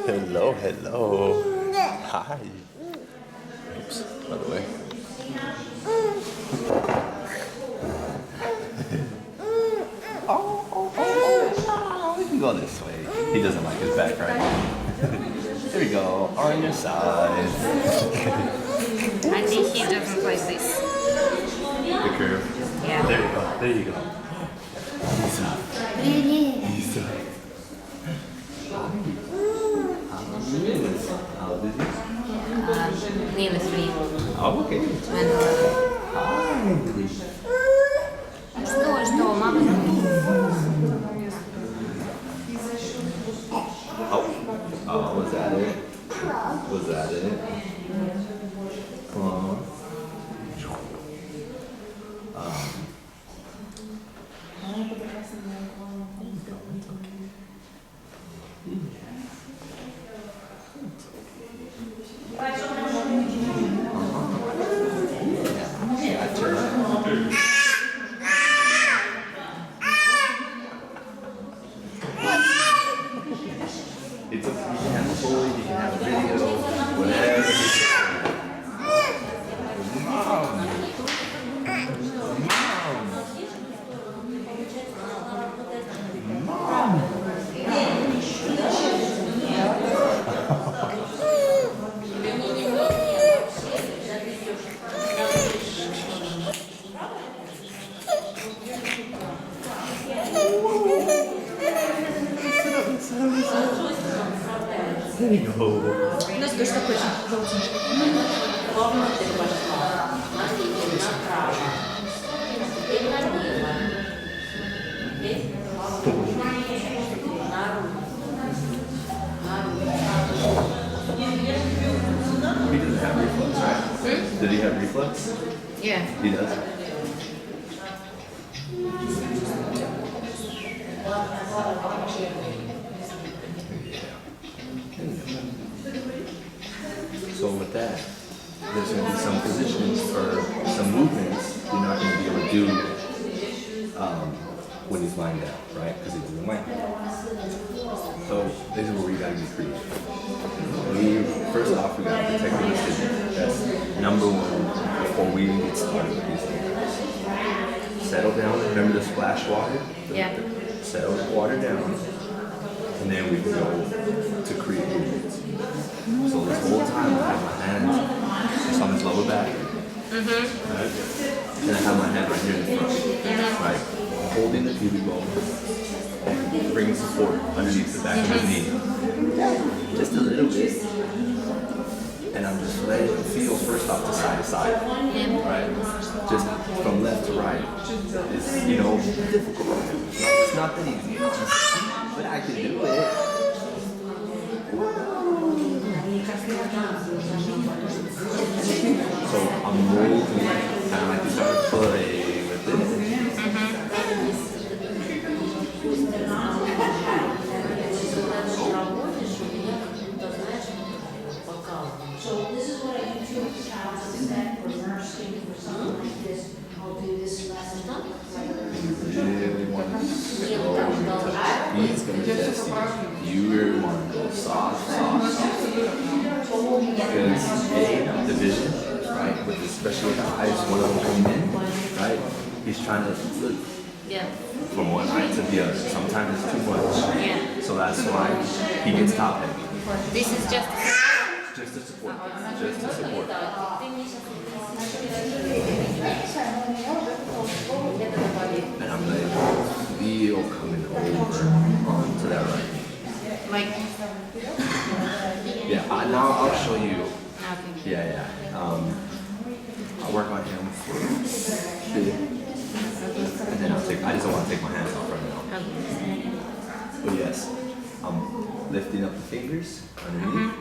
Hello, hello. Hi. Oops, by the way. Oh, we can go this way. He doesn't like his back, right? There we go, on your side. I think he doesn't like this. The curve? Yeah. There you go, there you go. He's up. He's up. How old is he? Nearly 3. Oh, okay. Что, мама? Oh, was that it? Was that it? Come on. It's a, you can have a toy, you can have a video, whatever. Mom. There you go. Ну, что хочешь? He doesn't have reflux, right? Did he have reflux? Yeah. He does. So with that, there's going to be some positions or some movements you're not going to be able to do when he's lying down, right? Because he doesn't like it. So this is where we got to get creative. First off, we got to protect the decision. That's number one before we even get started with these things. Settle down. Remember the splash water? Yeah. Settle the water down, and then we can go to create movements. So this whole time I have my hands just on his lower back, right? And I have my hand right here in the front, right? Holding the pubic bone and bringing support underneath the back of his knee. Just a little bit. And I'm just letting him feel first off the side to side, right? Just from left to right. It's, difficult. It's not that easy, but I can do it. So I'm moving, kind of like you start playing with it. So this is what a YouTube channel is that for nursing for something like this. I'll do this lesson. Really want to touch. He's going to test you. You really want to go soft, soft, soft. Because the vision, right, with especially with the eyes, one of them coming in, right, he's trying to look from one eye to the other. Sometimes it's too much. Yeah. So that's why he gets top heavy. This is just Just to support. Just to support. And I'm letting you feel coming over onto that right. like. Yeah, now I'll show you. Okay. Yeah. I'll work on him for a bit. And then I just don't want to take my hands off right now. Okay. But yes, I'm lifting up the fingers underneath.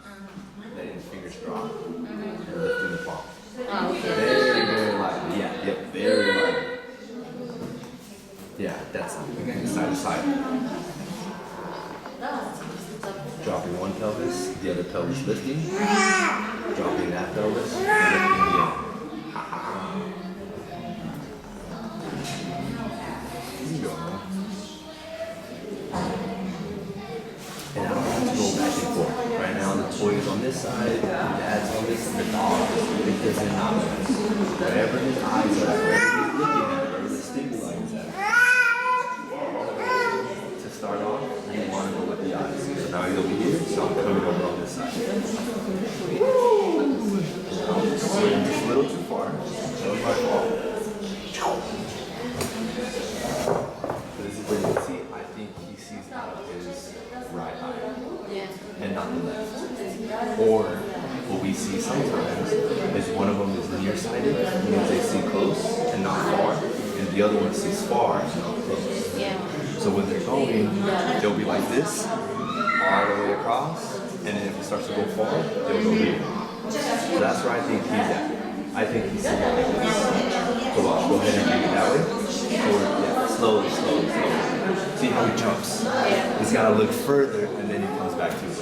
And then letting the fingers drop. And lifting the palm. Oh, okay. Very, very lightly. Yeah, very lightly. Yeah, that's it. Again, side to side. Dropping one pelvis, the other pelvis lifting. Dropping that pelvis, and lifting the other. There you go. on this side, dad's on this, the dog it doesn't matter. Wherever his eyes are, wherever he's looking at, wherever the stimuli is at. To start off, you want to go with the eyes. So now he's over here, so I'm coming over on this side. Just a little too far. That was my fault. But as you can see, I think he sees out of his right eye and not the left. Or what we see sometimes is one of them is nearsighted, means they see close and not far, and the other one sees far and not close. So when they're going, they'll be like this, all the way across, and then if it starts to go far, they'll go here. So that's where I think he's at. I think he's somewhere like this. So watch, go ahead and bring it that way. Forward, yeah, slowly, slowly, slowly. See how he jumps? He's got to look further, and then he comes back to it.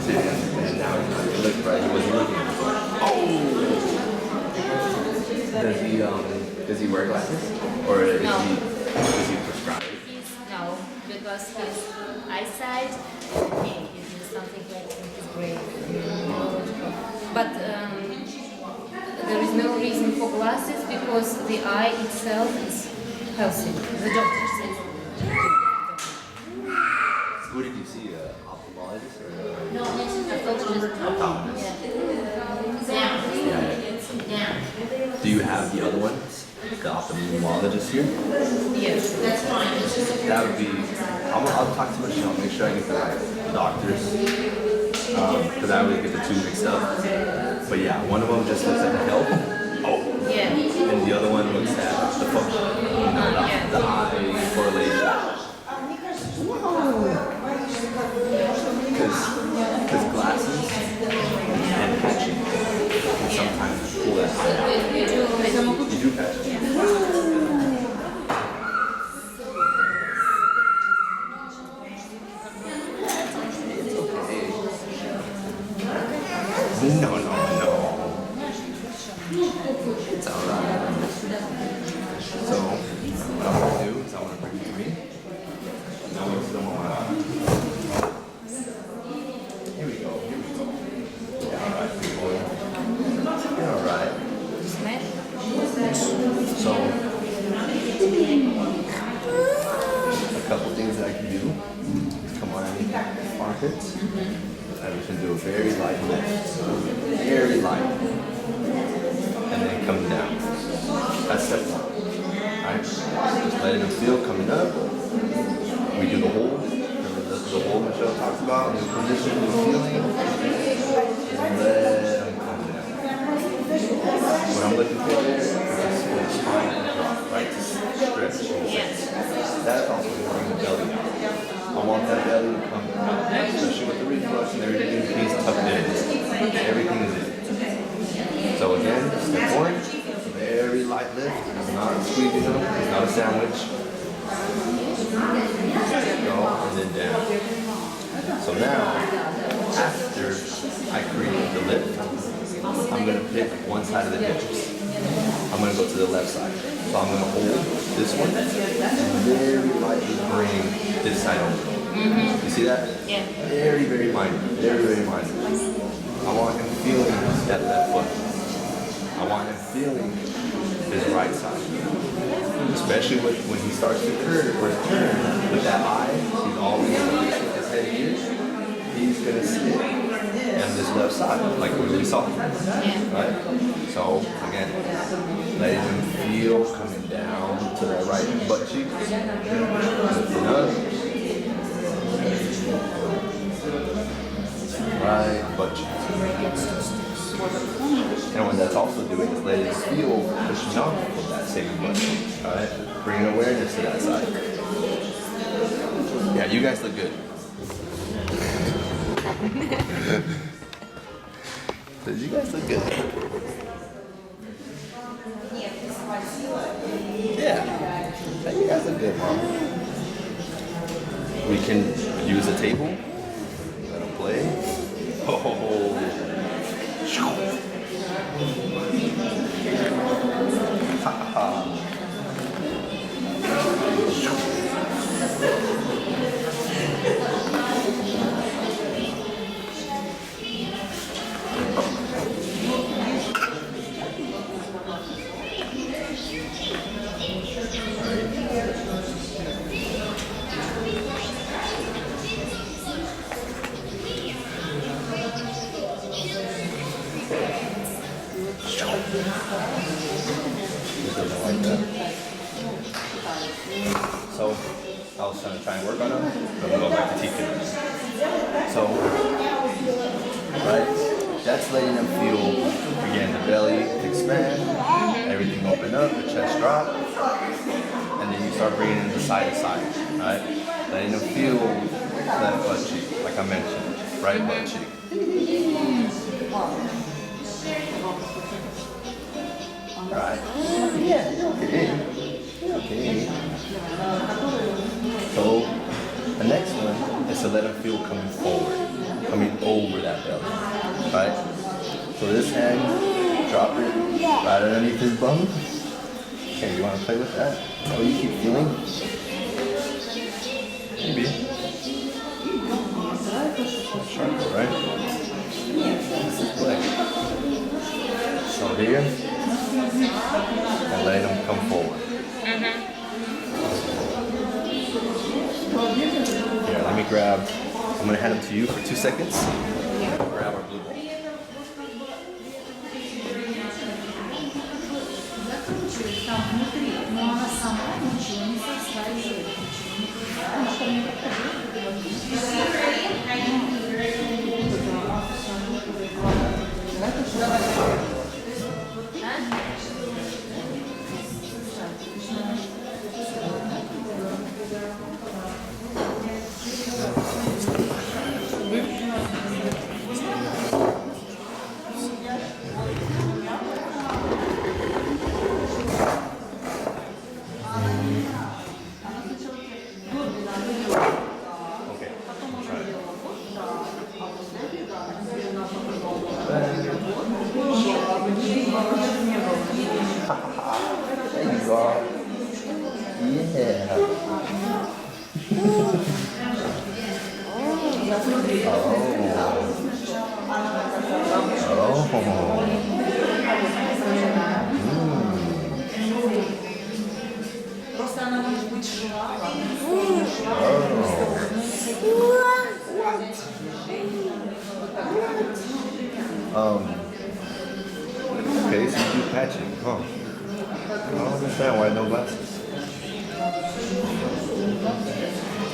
See, and now he's not even looking right. He wasn't looking at it. Oh! Does he wear glasses? Or is he prescribed? No, because his eyesight, okay, is something like in his brain. But there is no reason for glasses because the eye itself is healthy. The doctor says. Who did you see? Ophthalmologist or? No, Ophthalmologist. Yeah. Do you have the other ones? The ophthalmologist here? Yes, that's fine. That would be. I'll talk to Michelle. Make sure I get the right doctors. Because I always get the two mixed up. But yeah, one of them just looks at the health. Oh. Yeah. And the other one looks at the function. You know, the eye correlation. Because glasses and catching can sometimes pull that eye out. You do catch it. No. It's alright. So, what I'm going to do is I want to bring it to me. Now I'm going to sit on my lap. Here we go. Yeah, alright. Alright. So, a couple things that I can do is come on underneath the armpits. And we can do a very light lift. Very light. And then come down. That's step one. Alright? Just letting them feel coming up. We do the hold. Remember the hold Michelle talks about? New position, new feeling. And let them come down. What I'm looking for there is just for the spine to drop, right? To stretch. That's also going to bring the belly out. I want that belly to come out, especially with the reflux and everything is tucked in. Everything is in. So again, step one, very light lift. It's not squeezing up, it's not a sandwich. Go and then down. So now, after I create the lift, I'm going to pick one side of the hips. I'm going to go to the left side. So I'm going to hold this one and very lightly bring this side over. You see that? Yeah. Very, very minor. Very, very minor. I want him feeling that left foot. I want him feeling his right side. Especially when he starts to curve or turn with that eye, he's always with his head here. He's going to sit on this left side, like we saw. Right? So, again, letting him feel coming down to that right butt cheek. Lifting up. Right butt cheek. And what that's also doing is letting it feel pushing off of that same butt cheek. Alright? Bringing awareness to that side. Yeah, you guys look good. You guys look good. Yeah. You guys look good, Mom. We can use a table. Let them play. Oh. Like that. So I was try and work on them, but we'll go back to teaching them. So, right, that's letting them feel, again, the belly expand, everything open up, the chest drop, and then you start bringing it to side, right? Letting them feel left butt cheek, like I mentioned, right butt cheek. Right. Yeah, okay. Okay. So the next one is to let him feel coming forward, coming over that belly. Right? So this hand, drop it right underneath his bum. Okay, you want to play with that? Oh, you keep feeling? Maybe. Sharp, right? This is play. So here. And let them come forward. Here, let me grab, I'm going to hand them to you for 2 seconds. Grab our blue ball. There you go. Yeah. Okay, so you do patching, huh? I don't understand why no glasses.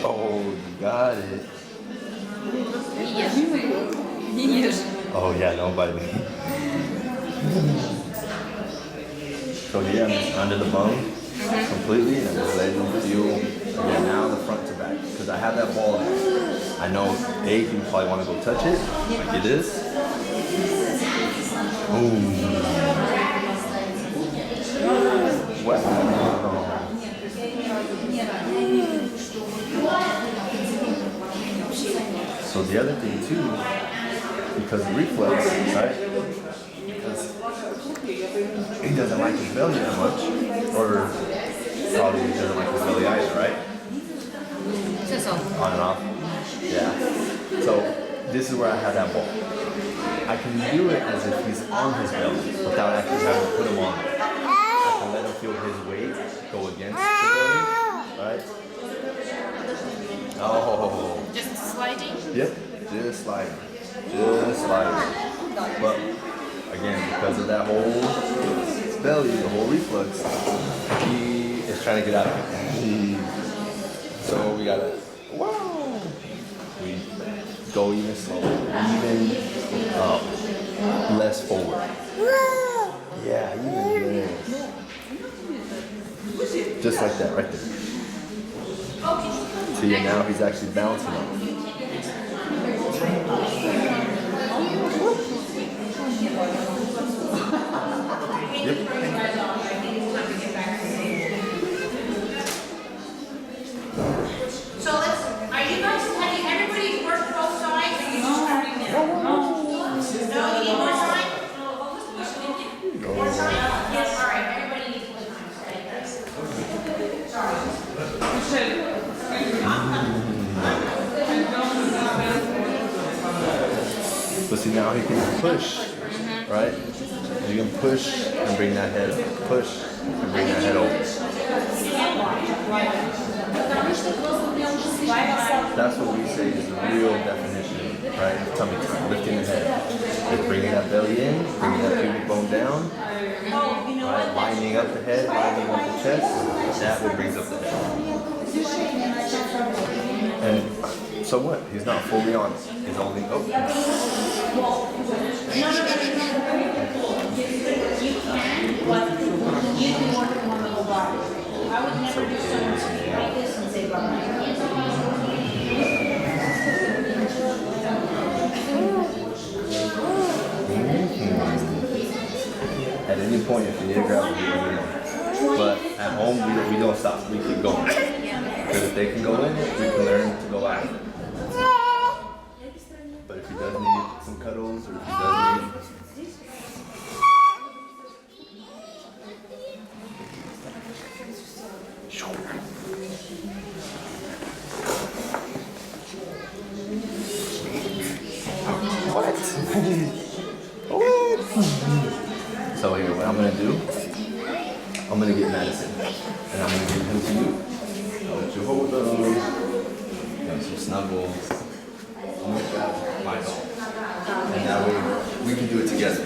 Oh, you got it. Oh yeah, don't bite me. So yeah, I'm just under the bone completely, and I'm just letting them feel. Yeah, now the front to back, because I have that ball there. I know you probably want to go touch it, like it is. Ooh. Wow. So the other thing too, because the reflex, right? Because he doesn't like his belly that much, or probably he doesn't like his belly either, right? On and off. Yeah. So this is where I have that ball. I can do it as if he's on his belly without actually having to put him on there. I can let him feel his weight go against the belly, right? Oh. Just sliding? Yep, just sliding. Just sliding. But again, because of that whole belly, the whole reflex, he is trying to get out of it. So we gotta, wow. We go even slower, even less forward. Yeah, even there. Just like that, right there. See, now he's actually bouncing on it. Yep. So are you guys, everybody worked both sides? Or you just starting there? No, you need more time? More time? Yes, all right, everybody needs more time. Sorry. See, now he can push, right? You can push and bring that head up. Push and bring that head over. That's what we say is the real definition, right? Of tummy tuck, lifting the head. It's bringing that belly in, bringing that pubic bone down, right? Lining up the head, lining up the chest. That's what brings up the head. And so what? He's not fully on it. He's only open. You can, but you can work on the whole body. I would never do someone like this and say, At any point, if you need to grab it, you let me know. But at home, we don't stop. We keep going. Because if they can go in, we can learn to go out. But if he does need some cuddles, or if he does need... What? So here, what I'm gonna do, I'm gonna get medicine, and I'm gonna give him to you. I'll let you hold them, have some snuggles. I'm gonna grab my dog, and that way we can do it together.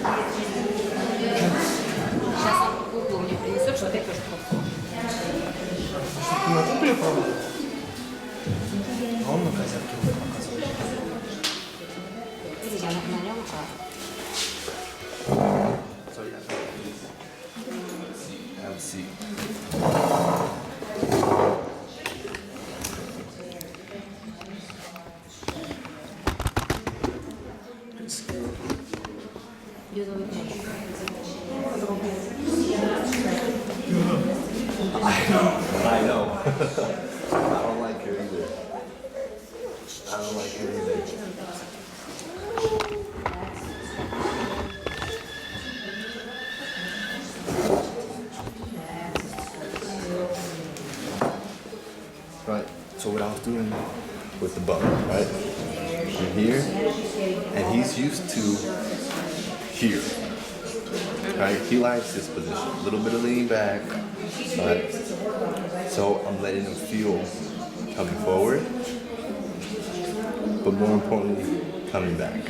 Сейчас он куклу мне принесет, что ты тоже куклу. Видите, она на нем, So yeah, have a seat. I know. I don't like her either. I don't like her either. Right, so what I was doing with the bum, right? From here, and he's used to here. Right, he likes this position. A little bit of leaning back, right? So I'm letting him feel coming forward, but more importantly, coming back.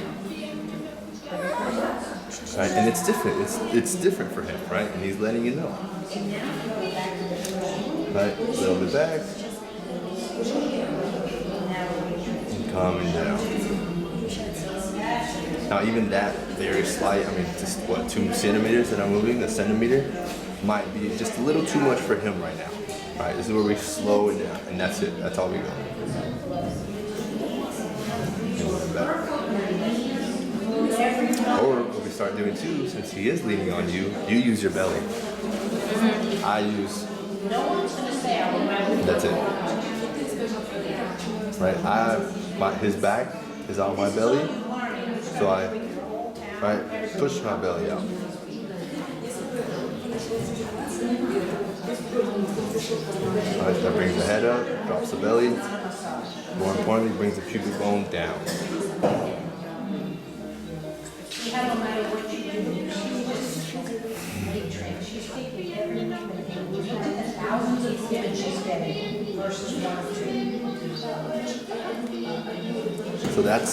Right, and it's different. It's different for him, right? And he's letting you know. Right, a little bit back, and calming down. Now even that very slight, I mean just what, 2 centimeters that I'm moving, a centimeter, might be just a little too much for him right now. Right, this is where we slow it down, and that's it, that's all we go. And back. Or what we start doing too, since he is leaning on you, you use your belly. I use, that's it. Right, his back is on my belly. So I, right, push my belly out. Right, that brings the head up, drops the belly. More importantly, brings the pubic bone down. So that's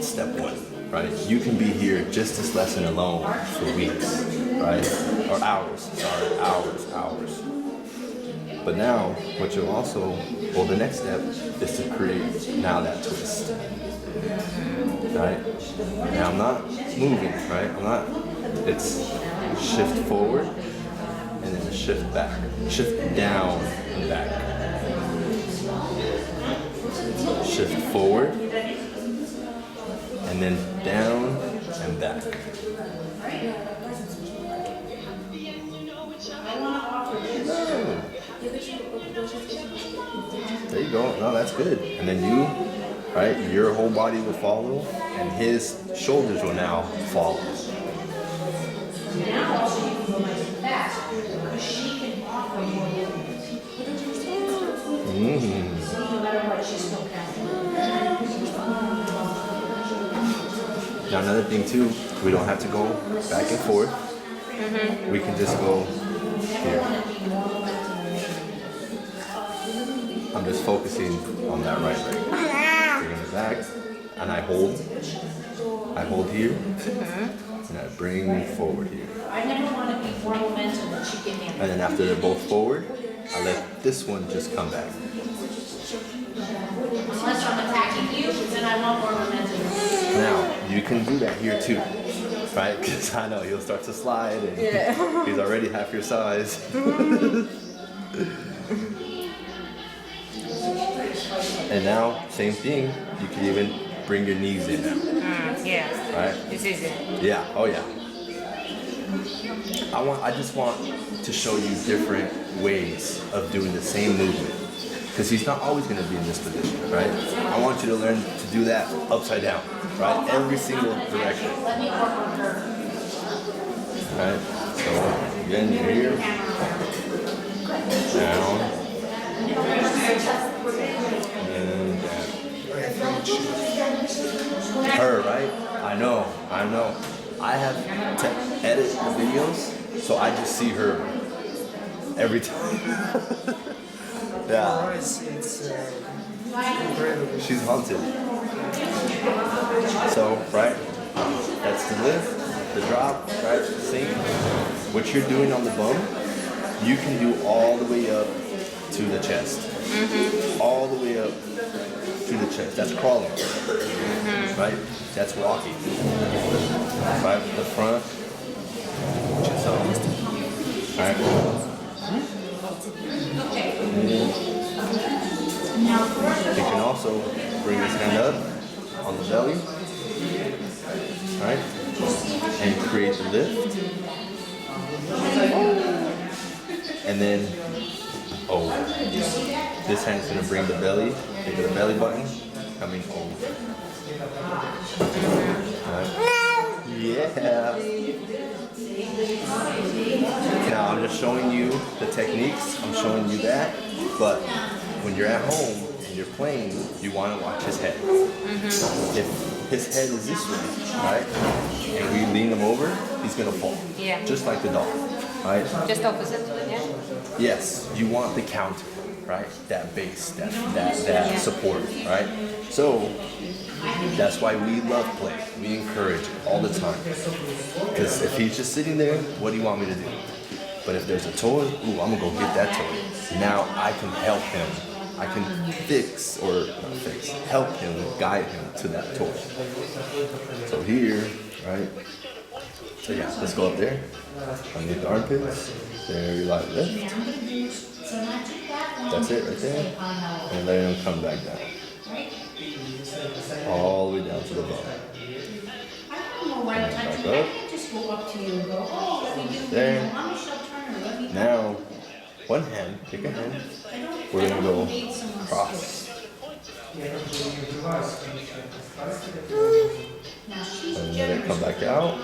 step 1, right? You can be here just this lesson alone for weeks, right? Or hours, sorry, hours. But now, what you'll also, well, the next step is to create now that twist, right? Now I'm not moving, right? It's shift forward and then shift back, shift down and back. Shift forward and then down and back. There you go. No, that's good. And then you, right, your whole body will follow, and his shoulders will now follow. Now another thing too, we don't have to go back and forth. We can just go here. I'm just focusing on that right leg. Bring it back, and I hold here, and I bring forward here. I never want to be more momentum than she gave me. And then after they're both forward, I let this one just come back. Unless I'm attacking you, then I want more momentum. Now, you can do that here too, right? Because I know he'll start to slide and he's already half your size. And now, same thing, you can even bring your knees in now. Yeah. Right? It's easy. Yeah, oh yeah. I just want to show you different ways of doing the same movement. Because he's not always going to be in this position, right? I want you to learn to do that upside down, right? Every single direction. Let me work on her. Right? So again, you're here. Down. And down. Her, right? I know. I have to edit the videos, so I just see her every time. Yeah. It's incredible. She's haunted. So, right? That's the lift, the drop, right? Sink. What you're doing on the bum, you can do all the way up to the chest. All the way up to the chest. That's crawling. Right? That's walking. Right? The front. Chest up. Right? You can also bring his hand up on the belly, right? And create the lift. And then, this hand is going to bring the belly into the belly button, coming over. Right. Yeah. Now I'm just showing you the techniques. I'm showing you that, but when you're at home and you're playing, you want to watch his head. If his head is this way, right, and we lean him over, he's gonna fall. Yeah. Just like the dog, right? Just opposite, yeah? Yes, you want the counter, right? That base, that support, right? So that's why we love play. We encourage it all the time. Because if he's just sitting there, what do you want me to do? But if there's a toy, ooh, I'm gonna go get that toy. Now I can help him. I can help him, guide him to that toy. So here, right? So yeah, let's go up there. Underneath the armpits. There you like lift. That's it right there. And let him come back down. All the way down to the bottom. Back up. There. Now, one hand, pick a hand. We're gonna go cross. And let it come back out.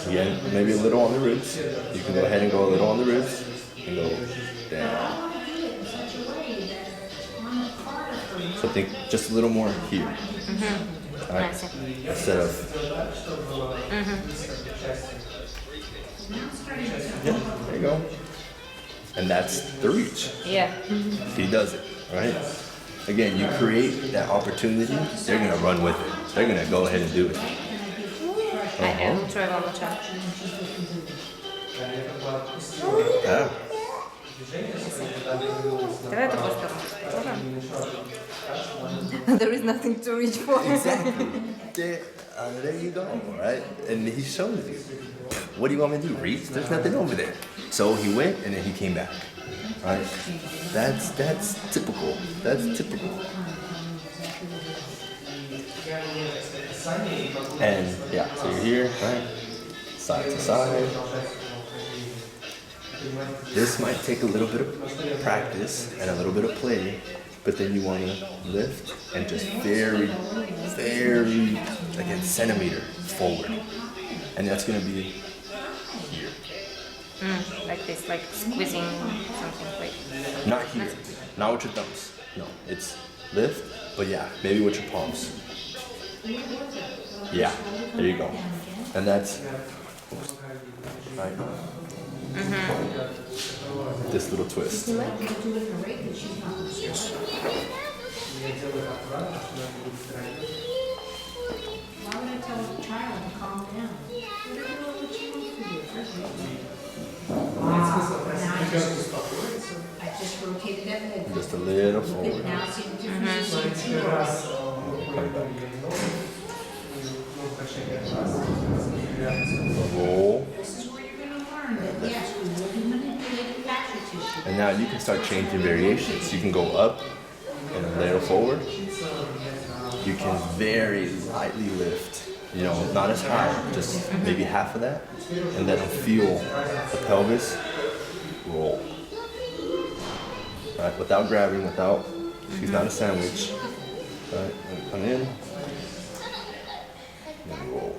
Again, maybe a little on the ribs. You can go ahead and go a little on the ribs and go down. So think just a little more here. Right? Instead of. Yeah, there you go. And that's the reach. Yeah. He does it, right? Again, you create that opportunity, they're gonna run with it. They're gonna go ahead and do it. I will try one more time. Yeah. Давай другую сторону. There is nothing to reach for. Exactly. There you go, right? And he shows you. What do you want me to do? Reach? There's nothing over there. So he went and then he came back. Right? That's typical. That's typical. And yeah, so you're here, right? Side to side. This might take a little bit of practice and a little bit of play, but then you want to lift and just very, like a centimeter forward. And that's going to be here. Like this, like squeezing something like. Not here. Not with your thumbs. No, it's lift, but yeah, maybe with your palms. Yeah, there you go. And that's right. This little twist. Why would I tell a child to calm down? I just rotated that leg. Just a little forward. Now see the difference? Come back. Roll. This is where you're gonna learn that yes, we will be manipulating fascia tissue. And now you can start changing variations. You can go up and a little forward. You can very lightly lift. You know, not as high, just maybe half of that. And let them feel the pelvis roll. Right, without grabbing, without, she's not a sandwich. Right, and come in. And roll.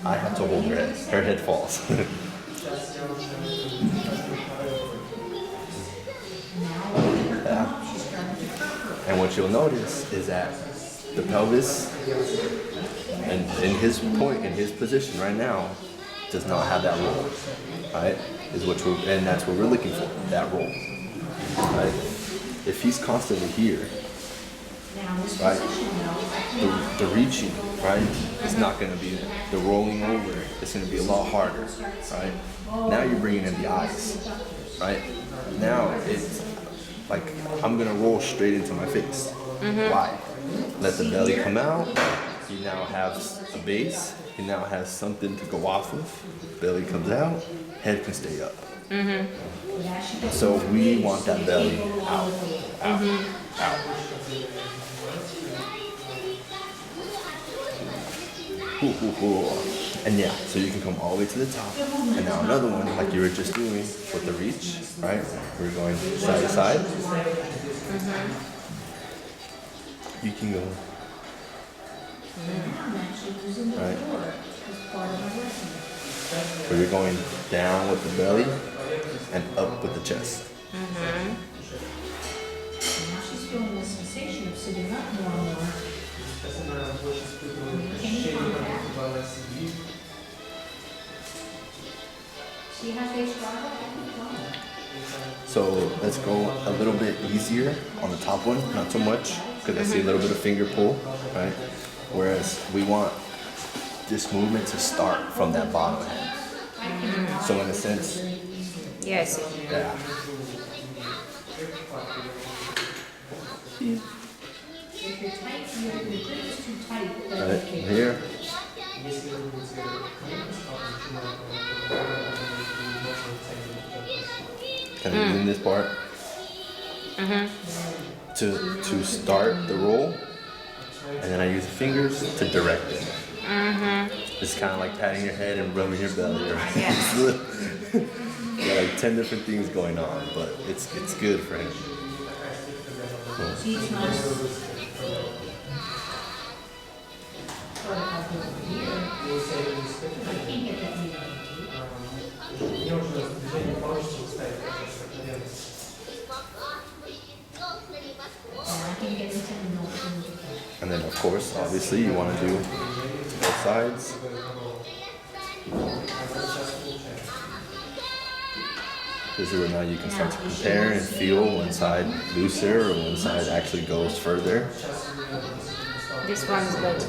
I have to hold her head. Her head falls. Yeah. And what you'll notice is that the pelvis, and in his point, in his position right now, does not have that roll. Right? Is what we're, and that's what we're looking for. That roll. Right? If he's constantly here, right, the reaching, right, is not going to be there. The rolling over, it's going to be a lot harder, right? Now you're bringing in the eyes, right? Now it's like I'm going to roll straight into my face. Why? Let the belly come out. He now has a base. He now has something to go off of. Belly comes out. Head can stay up. So we want that belly out, out, out. And yeah, so you can come all the way to the top. And now another one, like you were just doing with the reach, right? We're going side to side. You can go. Right? So you're going down with the belly and up with the chest. Now she's feeling the sensation of sitting up more and more. Can you come back? See how they start? So let's go a little bit easier on the top one, not too much, because I see a little bit of finger pull, right? Whereas we want this movement to start from that bottom hand. So in a sense, Yes. yeah. If you're tight, your grip is too tight. Right, here. Kind of in this part. To start the roll, and then I use the fingers to direct it. It's kind of like patting your head and rubbing your belly, right? Yes. You got like 10 different things going on, but it's good for him. See, it's not. But if I go over here, I can't get that needle. I can get into the motion. And then of course, obviously, you want to do both sides. This is where now you can start to compare and feel one side looser or one side actually goes further. This one is good,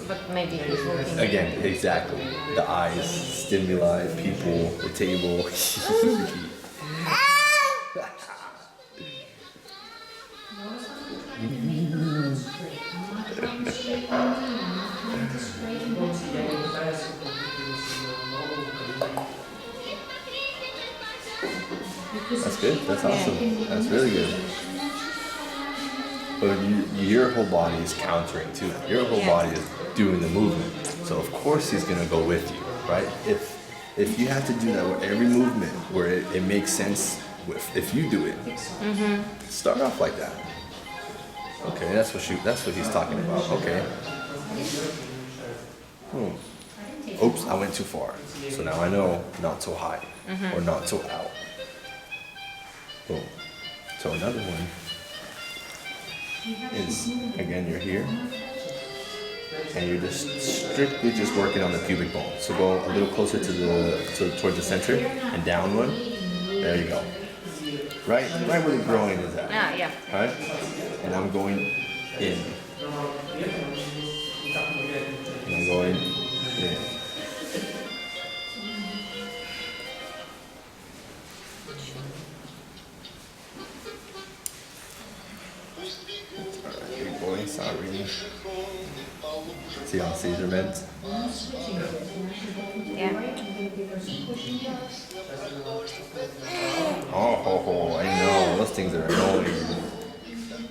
but maybe he's working. Again, exactly. The eyes, stimuli, people, the table. That's good. That's awesome. That's really good. But your whole body is countering too. Your whole body is doing the movement. So of course he's gonna go with you, right? If you have to do that with every movement where it makes sense, if you do it, start off like that. Okay, that's what he's talking about. Okay. Oops, I went too far. So now I know not so high or not so out. Boom. So another one. is, again, you're here, and you're just strictly just working on the pubic bone. So go a little closer towards the center and down one. There you go. Right where the groin is at. Ah, yeah. Right? And I'm going in. And I'm going in. Alright, big boy, sorry. See on Caesar meds? Yeah. Oh, I know. Those things are annoying.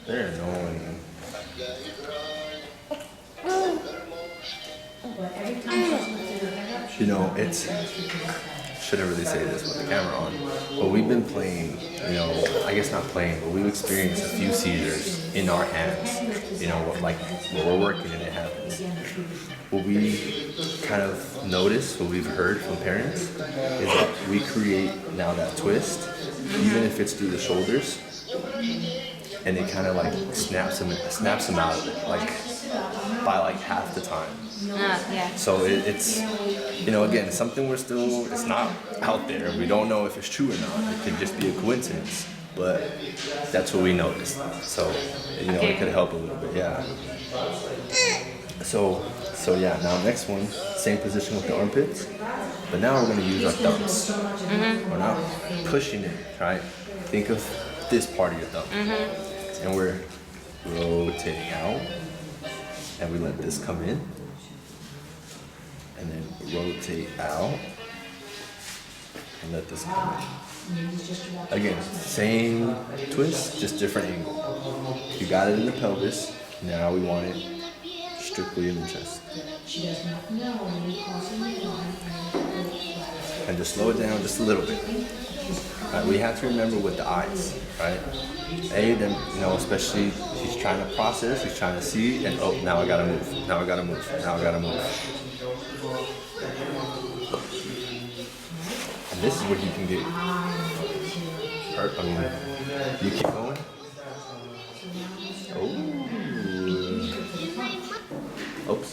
They're annoying. You know, it's, shouldn't really say this with the camera on, but we've been playing, you know, I guess not playing, but we've experienced a few seizures in our hands, you know, like when we're working and it happens. What we kind of notice, what we've heard from parents, is that we create now that twist, even if it's through the shoulders, and it kind of like snaps them out of it, like by like half the time. Yeah. So it's, you know, again, something we're still, it's not out there. We don't know if it's true or not. It could just be a coincidence, but that's what we noticed. So, you know, it could help a little bit, yeah. So yeah, now next one, same position with the armpits, but now we're gonna use our thumbs. We're not pushing it, right? Think of this part of your thumb. And we're rotating out, and we let this come in, and then rotate out, and let this come in. Again, same twist, just different angle. You got it in the pelvis, now we want it strictly in the chest. And just slow it down just a little bit. Right, we have to remember with the eyes, right? Then, you know, especially he's trying to process, he's trying to see, and oh, now I gotta move, now I gotta move, now I gotta move. And this is where he can get hurt. I mean, you keep going. Oh. Oops.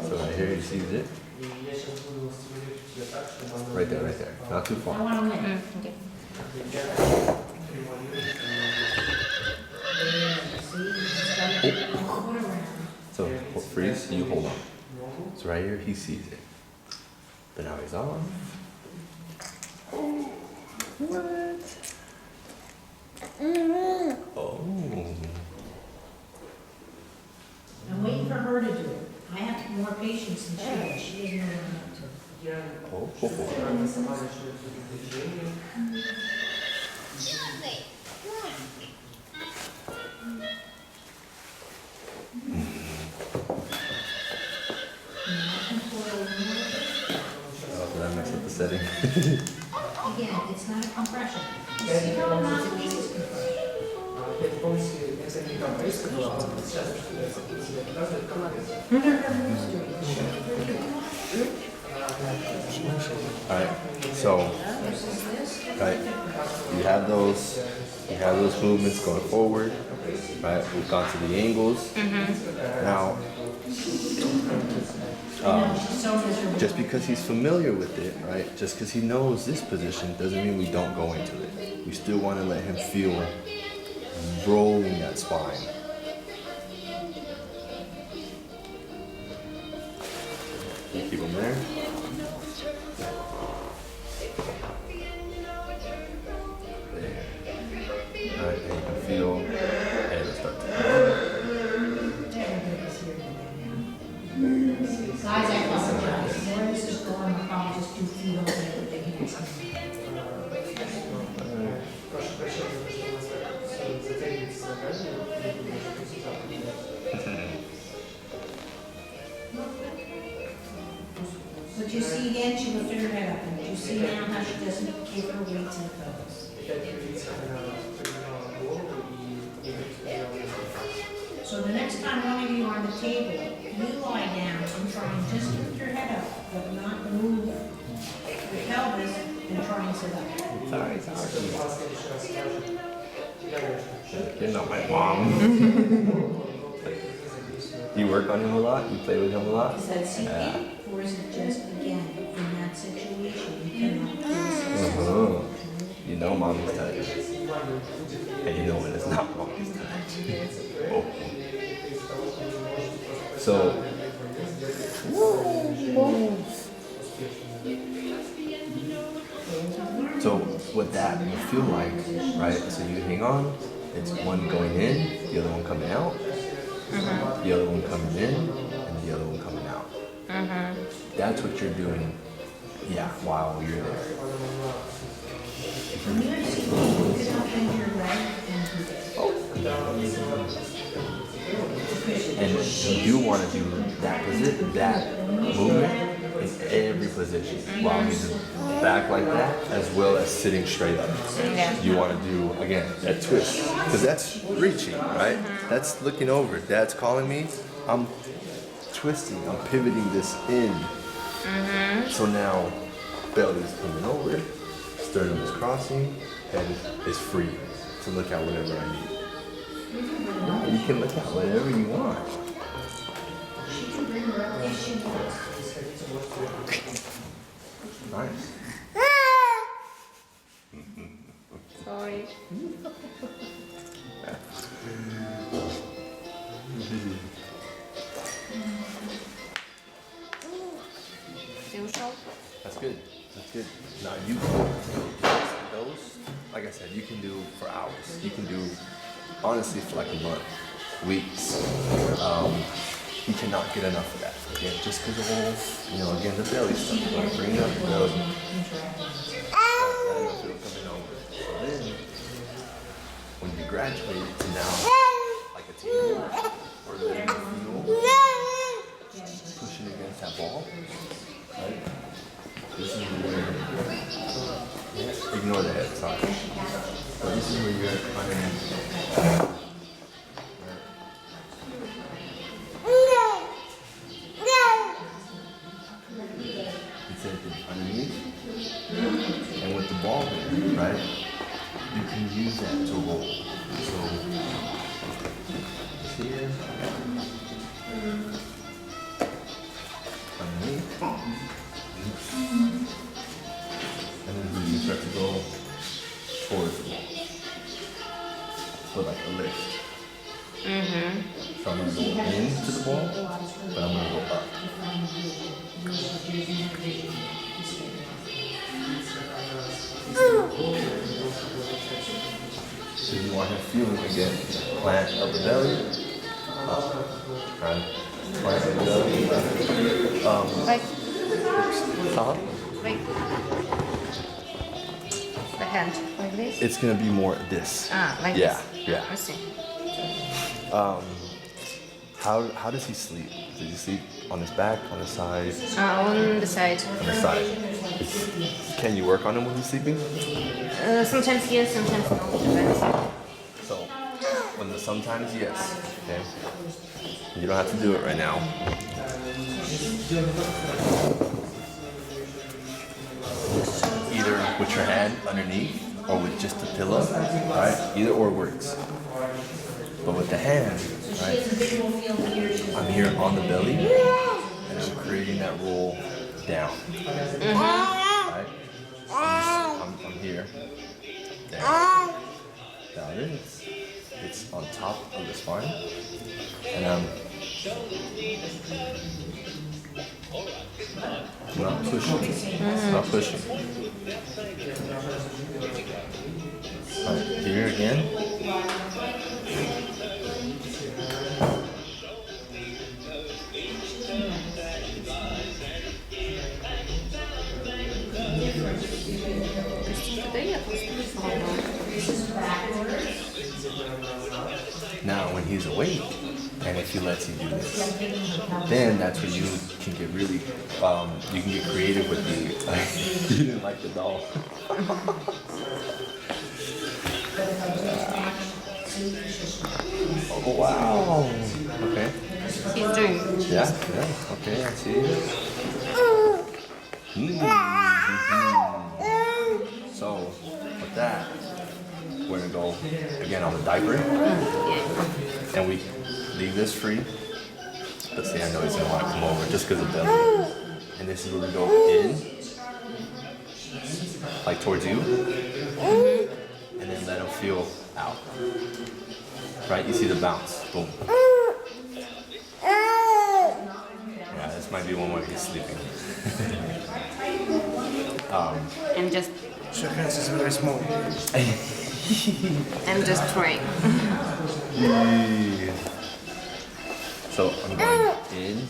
So right here, you see it? Right there. Not too far. Okay. So freeze, you hold on. So right here, he sees it. But now he's off. What? Oh. I'm waiting for her to do it. I have more patience than she does. She doesn't know what I'm up to. Oh, did I mess up the setting? Again, it's not a compression. See how the mouthpiece is compressed? Alright, so right, you have those movements going forward, right? We've gone to the angles. Now just because he's familiar with it, right? Just because he knows this position doesn't mean we don't go into it. We still want to let him feel rolling that spine. You keep him there. There. Alright, and you can feel, and it'll start to Guys, I apologize. Where this is going, I'll probably just 2 feet over there with the hands. But you see again, she lifted her head up, and you see now how she doesn't give her weight to the pelvis. So the next time one of you are on the table, you lie down and try and just lift your head up, but not move your pelvis, and try Sorry. You're not my mom. You work on him a lot? You play with him a lot? Yeah. Or is it just, again, in that situation, you cannot do You know mommy's touch. And you know when it's not mommy's touch. Oh. So, what that will feel like, right? So you hang on, it's one going in, the other one coming out, the other one coming in, and the other one coming out. That's what you're doing, yeah, while you're there. And you do want to do that movement in every position while he's back like that, as well as sitting straight up. You want to do, again, that twist, because that's reaching, right? That's looking over. Dad's calling me. I'm twisting. I'm pivoting this in. So now, belly's coming over, sternum is crossing, head is free to look at whatever I need. You can look at whatever you want. Nice. Sorry. That's good. That's good. Now those, like I said, you can do for hours. You can do, honestly, for like a month, weeks. You cannot get enough of that. Again, just because of all, again, the belly stuff. You want to bring up the belly. Feel coming over. So then, when you graduate to now, like a team, or letting you feel, pushing against that ball, right? This is where, ignore the head, sorry. But this is where you're underneath. Underneath, and with the ball there, right, you can use that to roll. So, here, underneath, and then you start to go towards the ball. So like a lift. So I'm going to go into the ball, but I'm going to go up. So you want him feeling again, plant of the belly, up, right? Plant of the belly, Like the hand, like this? It's gonna be more this. Like yeah, this? Yeah. I see. How does he sleep? Does he sleep on his back, on his side? On the side. On the side. Can you work on him when he's sleeping? Sometimes yes, sometimes no. Depends. So, when the sometimes yes, okay? You don't have to do it right now. Either with your hand underneath or with just a pillow, right? Either or works. But with the hand, right? I'm here on the belly and I'm creating that roll down. Right? I'm here. Down. Down in. It's on top of the spine. And I'm not pushing. Not pushing. Here again. Now, when he's awake, and if he lets you do this, then that's where you can get really, you can get creative with the, you didn't like the doll. Oh, wow. Okay. He's doing. Yeah, okay, I see. again on the diaper, and we leave this free. But see, I know he's gonna want to come over just because of belly. And this is where we go in, like towards you, and then let him feel out. Right? You see the bounce. Boom. Yeah, this might be one where he's sleeping. And just Your hands is very small. and just try. So I'm going in.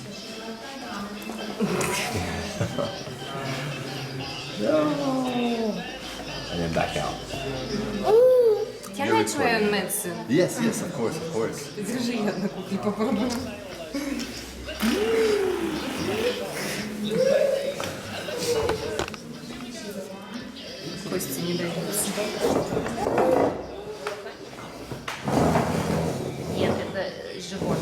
No. And then back out. Can You're I try on recording. medicine? Yes, yes, of course, of course. Скажи, я на кухне попробую. Кости не даются. Нет, это живот.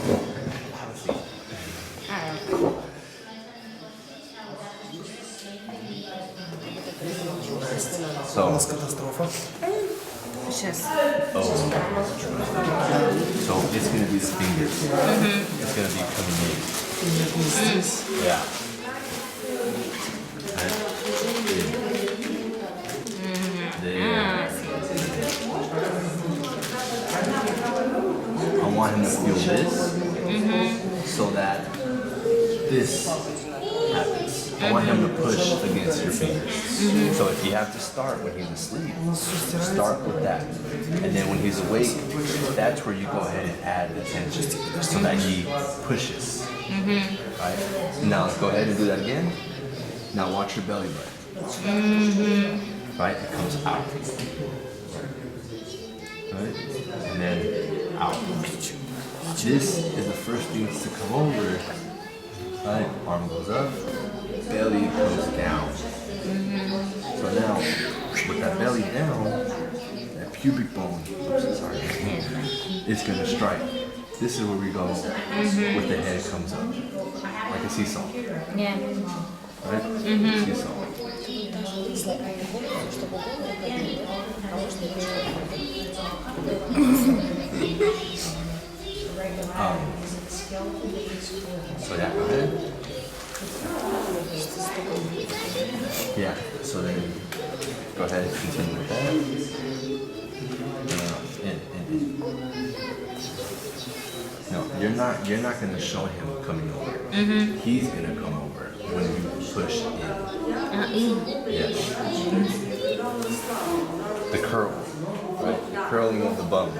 So, Катастрофа. Сейчас. so it's gonna be the fingers. It's gonna be coming in. Yeah. There. I want him to feel this, so that this happens. I want him to push against your fingers. So if you have to start when he's asleep, start with that. And then when he's awake, that's where you go ahead and add the tension so that he pushes. Right? Now go ahead and do that again. Now watch your belly button. Right? It comes out. Right? And then out. This is the first thing to come over. Right? Arm goes up, belly comes down. So now, with that belly down, that pubic bone, sorry, it's gonna strike. This is where we go with the head comes up, like a seesaw. Yeah. Right? Seesaw. So yeah, go ahead. Yeah, so then go ahead and continue with that. In. No, you're not gonna show him coming over. He's gonna come over when you push in. Yes. The curl, right? The curling of the bum.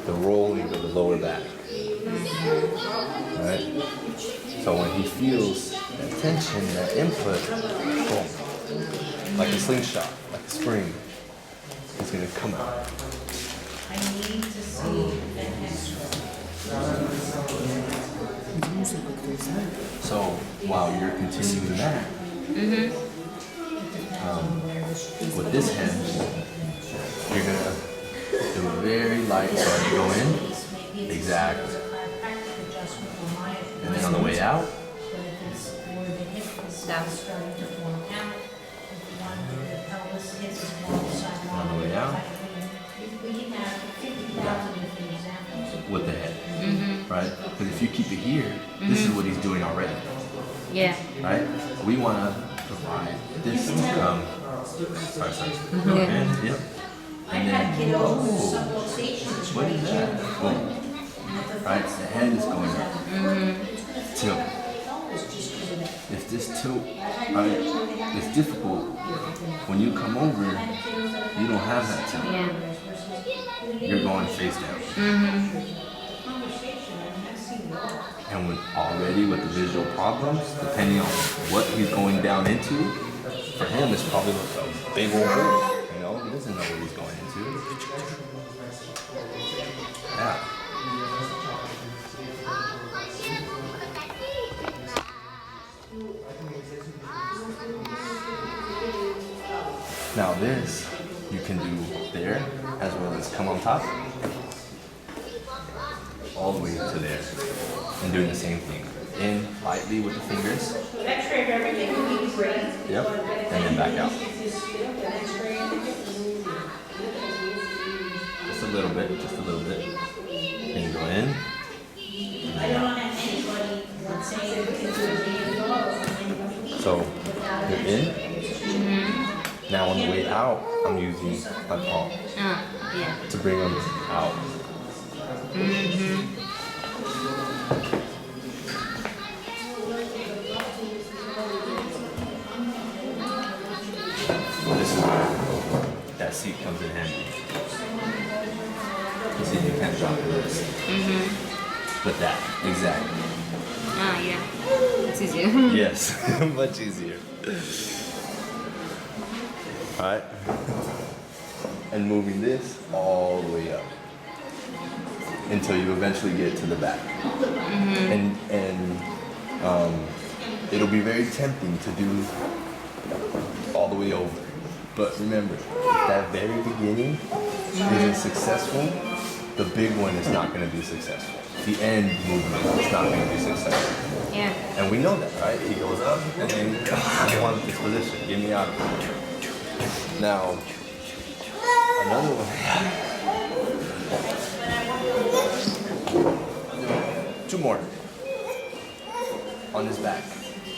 The rolling of the lower back. Right? So when he feels that tension, that input, boom, like a slingshot, like a spring, it's gonna come out. I need to see an X-ray. So while you're continuing that, with this hand, you're gonna do a very light, so you go in, exact, and then on the way out, Да. on the way out, with the head, right? Because if you keep it here, this is what he's doing already, Yeah. right? We want to provide this to come. Sorry. Okay. Yep. And then, what is that? Boom. Right? The head is going up. Tilt. If this tilt, right, is difficult, when you come over, you don't have that tilt. Yeah. You're going face down. And when already with the visual problems, depending on what he's going down into, for him it's probably like a big old hole. You know, he doesn't know what he's going into. Yeah. Now this you can do there as well as come on top, all the way to there, and doing the same thing. In lightly with the fingers. X-ray of everything would be great. Yep. And then back out. little bit, just a little bit. And you go in. So you're in. Now on the way out, I'm using my palm Yeah. to bring them out. This is where that seat comes in handy. You see, you can't drop the wrist. But that, exactly. Yeah. It's easier. Yes, much easier. Alright. And moving this all the way up until you eventually get to the back. And it'll be very tempting to do all the way over. But remember, if that very beginning isn't successful, the big one is not going to be successful. The end movement is not going to be successful. Yeah. And we know that, right? He goes up and then I want this position. Get me out of it. Now, another one. 2 more. On his back.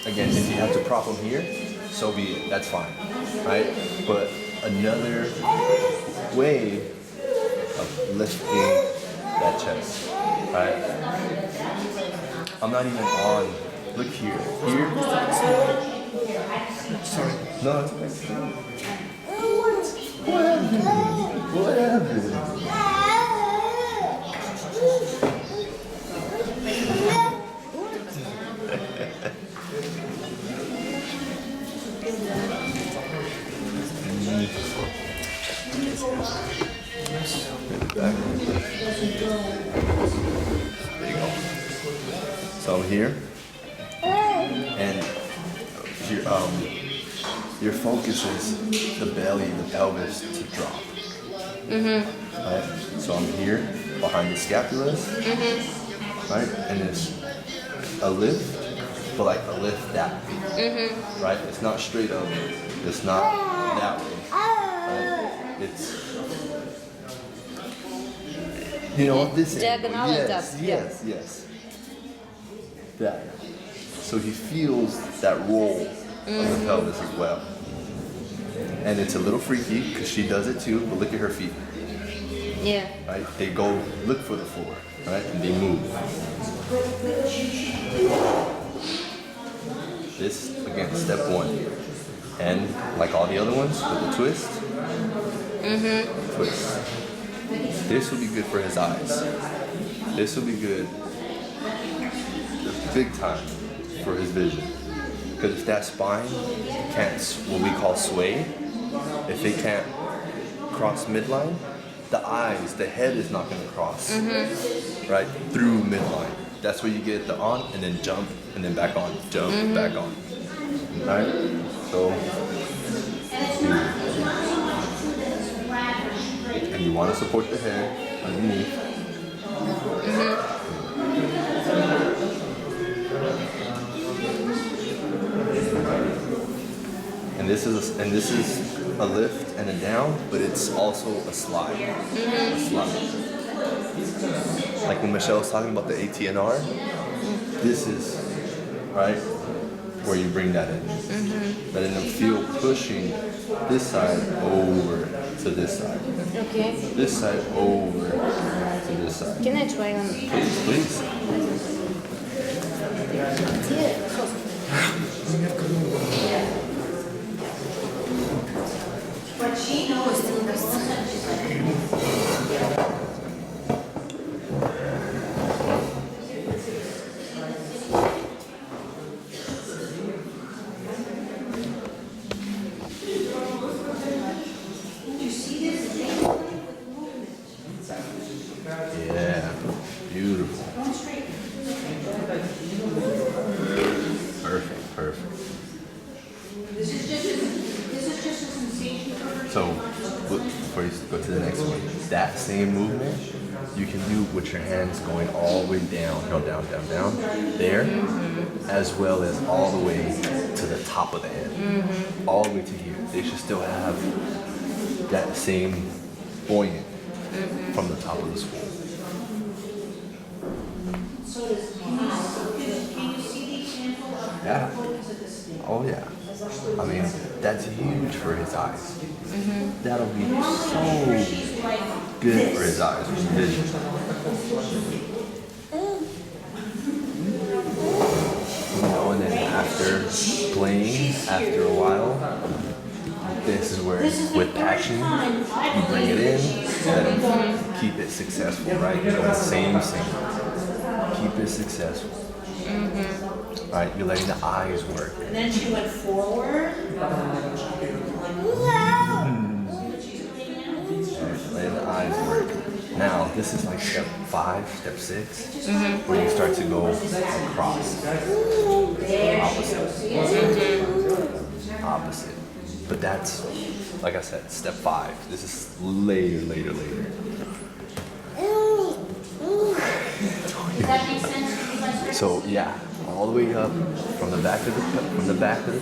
Again, if you have to prop him here, so be it. That's fine, right? But another way of lifting that chest, right? I'm not even on. Look here. Here. Sorry. No, it's okay. What happened? What happened? There you go. So I'm here, and your focus is the belly, the pelvis to drop. Right? So I'm here behind the scapulas, right? And it's a lift, but like a lift that way, right? It's not straight up. It's not that way. Right? It's this Diagonal angle. and Yes, up, yes, yes. That. So he feels that roll of the pelvis as well. And it's a little freaky because she does it too, but look at her feet. Yeah. Right? They go look for the floor, right? And they move. This, again, step 1. And like all the other ones, with the twist, twist. This will be good for his eyes. This will be good big time for his vision. Because if that spine can't, what we call sway, if it can't cross midline, the eyes, the head is not going to cross, right, through midline. That's where you get the on and then jump and then back on, jump, back on. Right? So, and you want to support the head underneath. And this is a lift and a down, but it's also a slide. A slide. Like when Michelle was talking about the ATNR, this is right where you bring that in. Letting them feel pushing this side over to this side. Okay. This side over to this side. Can I try on? Please. But she knows Yeah, beautiful. Perfect, perfect. this is just a sensation for her. So, before you go to the next one, that same movement you can do with your hands going all the way down, down, there, as well as all the way to the top of the head, all the way to here. They should still have that same buoyant from the top of the school. Yeah. Oh yeah. I mean, that's huge for his eyes. That'll be so good for his eyes, his vision. You know, and then after playing, after a while, this is where, with passion, you bring it in and keep it successful, right? You're going same. Keep it successful. Right? You're letting the eyes work. And then she went forward. Letting the eyes work. Now, this is like step 5, step 6, where you start to go across. Opposite. But that's, like I said, step 5. This is later. Does that make sense? So yeah, all the way up from the back of the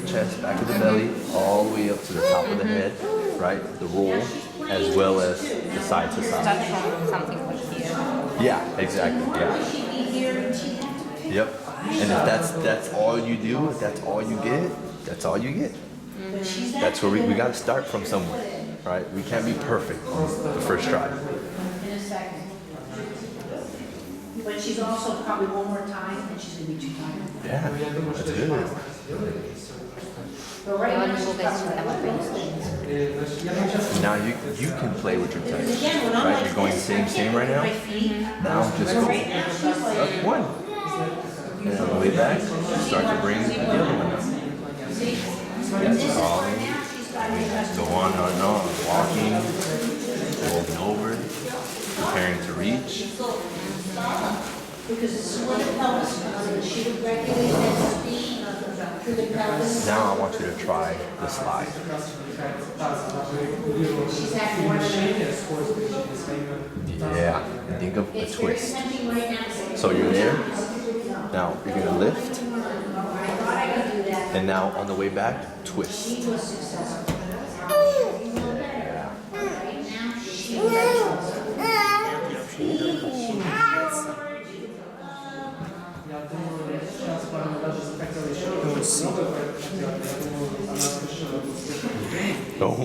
chest, back of the belly, all the way up to the top of the head, right? The roll, as well as the side to side. Start from something like here. Yeah, exactly. Yeah. Yep. And if that's all you do, if that's all you get, that's all you get. That's where we got to start from somewhere, right? We can't be perfect on the first try. In a second. But she's also probably one more time and she's gonna be too tired. Yeah, that's good. But right now she's Сегодня probably. Now you can play with your touch, right? You're going same right now. Now just go up one, and on the way back, start to bring the other one up. That's all. Go on, walking, rolling over, preparing to reach. Because this is where the pelvis comes in. She would regulate that speed through the pelvis. Now I want you to try the slide. She's had more than Yeah, think of a it's very twist. tempting right now. So you're there. Now you're gonna lift, and now on the way back, twist. She was successful. Yeah. Right now she Oh.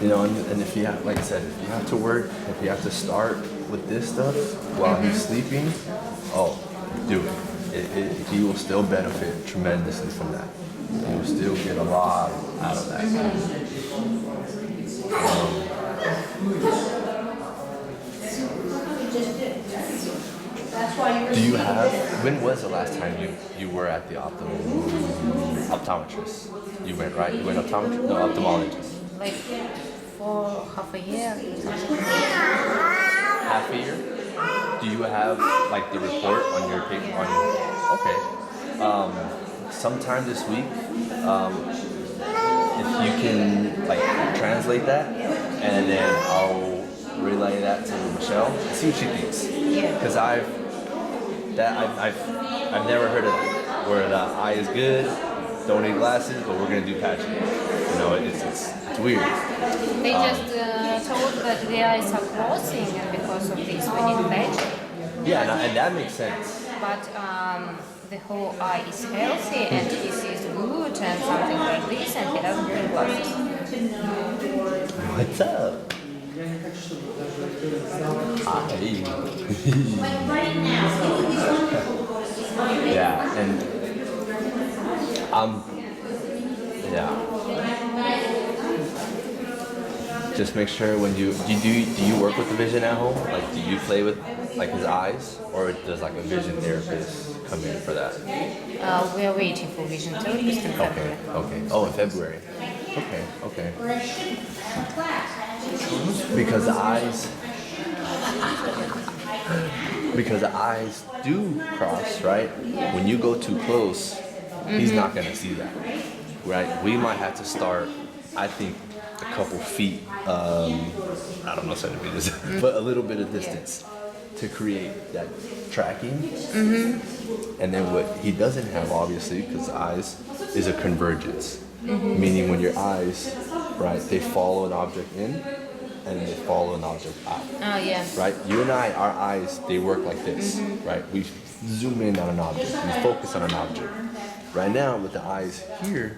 You know, and if you have, like I said, if you have to work, if you have to start with this stuff while he's sleeping, oh, do it. He will still benefit tremendously from that. He will still get a lot out of that. That's why you were. Do you have? When was the last time you were at the optometrist? You went, right? You went optometrist? No, ophthalmologist. like for half a year. Half a year? Do you have like the report on your paper? Okay. Sometime this week, if you can like translate that, and then I'll relay that to Michelle and see what she thinks. Yeah. Because I've never heard of that, where the eye is good, don't need glasses, but we're gonna do patching. You know, it's weird. They just told that the eyes are crossing, and because of this we need patching. Yeah, and that makes sense. But the whole eye is healthy and he sees good and something like this, and he doesn't need glasses. What's up? Hi. Yeah, and yeah. Just make sure when do you work with the vision at home? Like, do you play with like his eyes, or does like a vision therapist come in for that? We are waiting for vision therapist in February. Okay. Oh, in February. Okay. Because the eyes do cross, right? When you go too close, he's not gonna see that, right? We might have to start, I think, a couple feet, I don't know centimeters, but a little bit of distance to create that tracking. And then what he doesn't have, obviously, because eyes, is a convergence. Meaning when your eyes, right, they follow an object in and then they follow an object out. Oh yeah. Right? You and I, our eyes, they work like this, right? We zoom in on an object, we focus on an object. Right now, with the eyes here,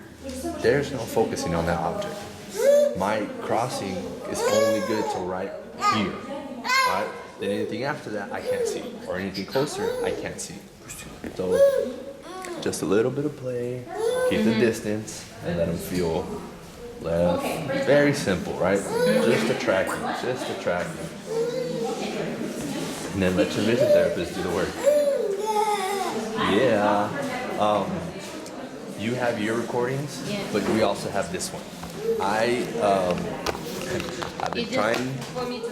there's no focusing on that object. My crossing is only good to right here, right? Then anything after that, I can't see. Or anything closer, I can't see. So, just a little bit of play, keep the distance, and let them feel left. Very simple, right? Just a tracking, just a tracking. And then let your vision therapist do the work. Yeah. You have your recordings, but we also have this one. I've been trying. For me to